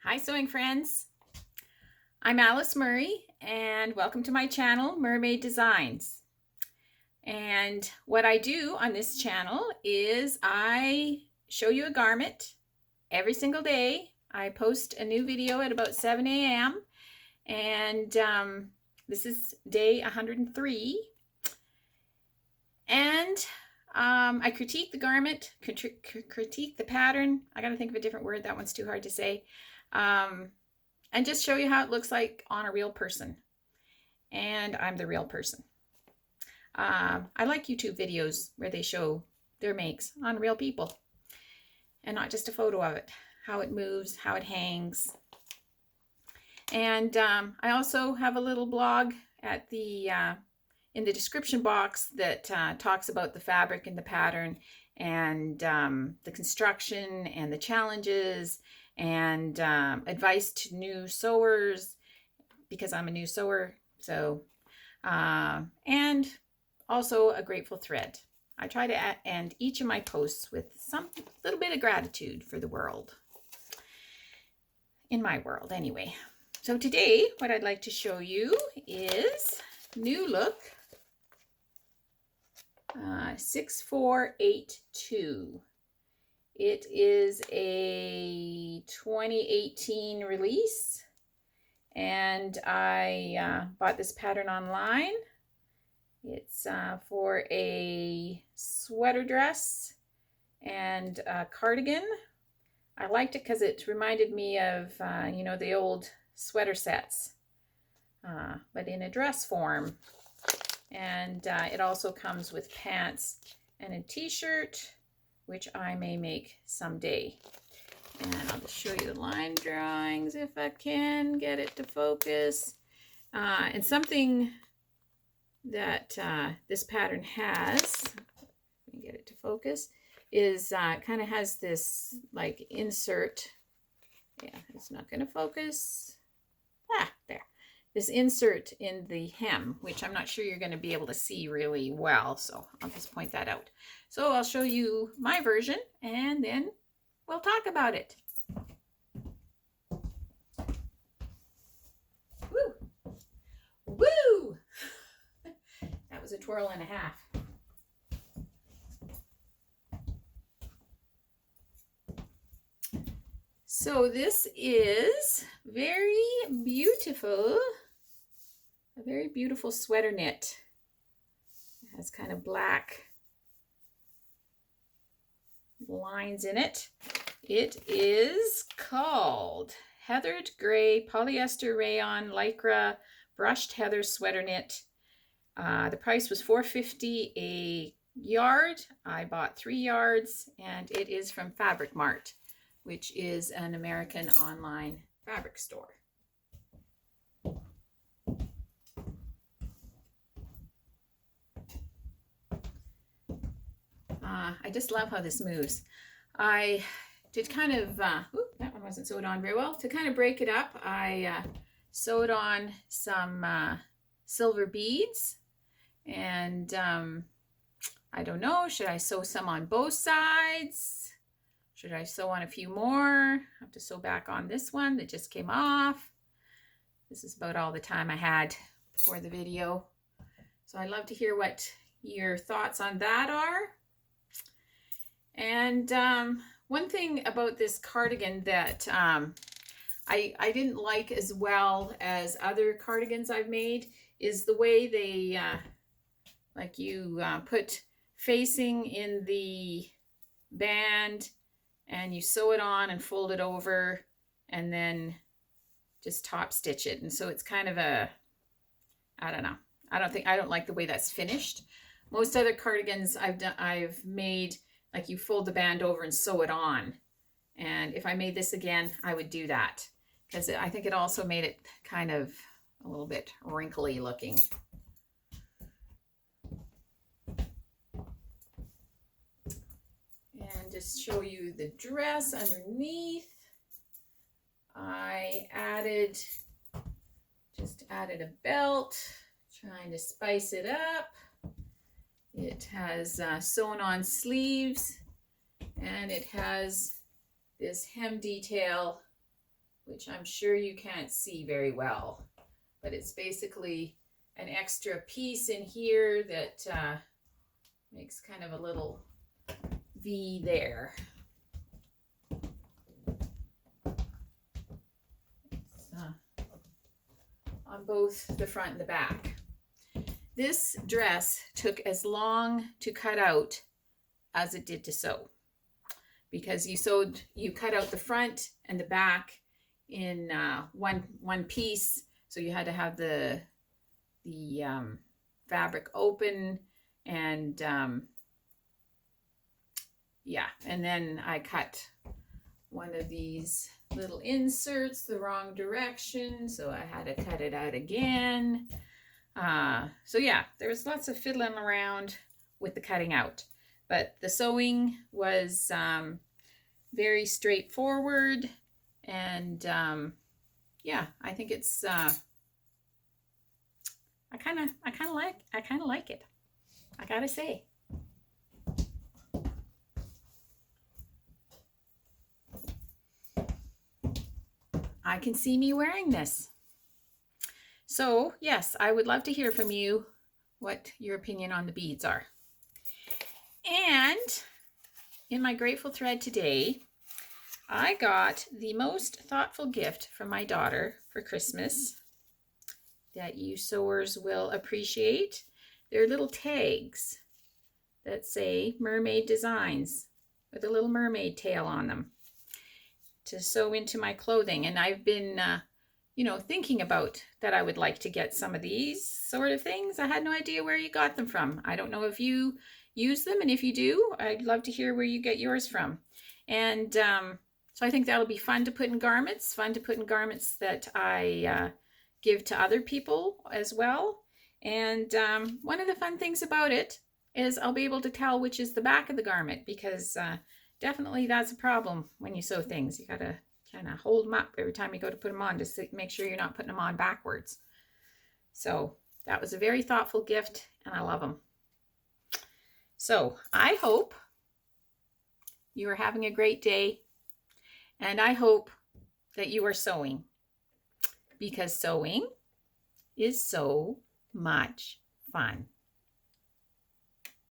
Hi sewing friends, I'm Alice Murray and welcome to my channel Murr-Made Designs. And what I do on this channel is I show you a garment every single day. I post a new video at about 7 a.m. and this is day 103. And I critique the garment, critique the pattern. I gotta think of a different word, that one's too hard to say. And just show you how it looks like on a real person. And I'm the real person. I like YouTube videos where they show their makes on real people and not just a photo of it, how it moves, how it hangs. And I also have a little blog at the in the description box that talks about the fabric and the pattern and the construction and the challenges and advice to new sewers, because I'm a new sewer. So and also a grateful thread. I try to end each of my posts with some little bit of gratitude for the world, in my world anyway. So today what I'd like to show you is NewLook 6482. It is a 2018 release, and I bought this pattern online. It's for a sweater dress and a cardigan. I liked it because it reminded me of, you know, the old sweater sets, but in a dress form. And it also comes with pants and a t-shirt, which I may make someday. And I'll just show you the line drawings if I can get it to focus. And something that this pattern has, let me get it to focus, is kind of has this like insert. Yeah, it's not going to focus. There. This insert in the hem, which I'm not sure you're going to be able to see really well, so I'll just point that out. So I'll show you my version and then we'll talk about it. Woo! Woo! That was a twirl and a half. So this is very beautiful. A very beautiful sweater knit. It has kind of black lines in it. It is called Heathered Gray Polyester Rayon Lycra Brushed Heather Sweater Knit. The price was $4.50 a yard. I bought 3 yards, and it is from Fabric Mart, which is an American online fabric store. I just love how this moves. I did kind of, that one wasn't sewed on very well. To kind of break it up, I sewed on some silver beads. And I don't know, should I sew some on both sides? Should I sew on a few more? I have to sew back on this one that just came off. This is about all the time I had for the video. So I'd love to hear what your thoughts on that are. And one thing about this cardigan that I didn't like as well as other cardigans I've made is the way they, like you put facing in the band and you sew it on and fold it over and then just top stitch it. And so it's kind of a, I don't know. I don't like the way that's finished. Most other cardigans I've made, like you fold the band over and sew it on. And if I made this again, I would do that because I think it also made it kind of a little bit wrinkly looking. And just show you the dress underneath. I just added a belt, trying to spice it up. It has sewn on sleeves, and it has this hem detail which I'm sure you can't see very well, but it's basically an extra piece in here that makes kind of a little V there. It's, on both the front and the back. This dress took as long to cut out as it did to sew, because you cut out the front and the back in one piece, so you had to have the fabric open, and yeah, and then I cut one of these little inserts the wrong direction, so I had to cut it out again. So yeah, there was lots of fiddling around with the cutting out, but the sewing was very straightforward, and yeah, I think it's I kind of like it, I gotta say. I can see me wearing this. So yes, I would love to hear from you what your opinion on the beads are. And in my grateful thread today, I got the most thoughtful gift from my daughter for Christmas that you sewers will appreciate. They're little tags that say Murr-Made Designs with a little mermaid tail on them to sew into my clothing. And I've been thinking about that I would like to get some of these sort of things. I had no idea where you got them from. I don't know if you use them, and if you do, I'd love to hear where you get yours from. And so I think that'll be fun to put in garments, that I give to other people as well. And one of the fun things about it is I'll be able to tell which is the back of the garment, because definitely that's a problem when you sew things. You gotta kind of hold them up every time you go to put them on, just to make sure you're not putting them on backwards. So that was a very thoughtful gift, and I love them. So I hope you are having a great day, and I hope that you are sewing, because sewing is so much fun.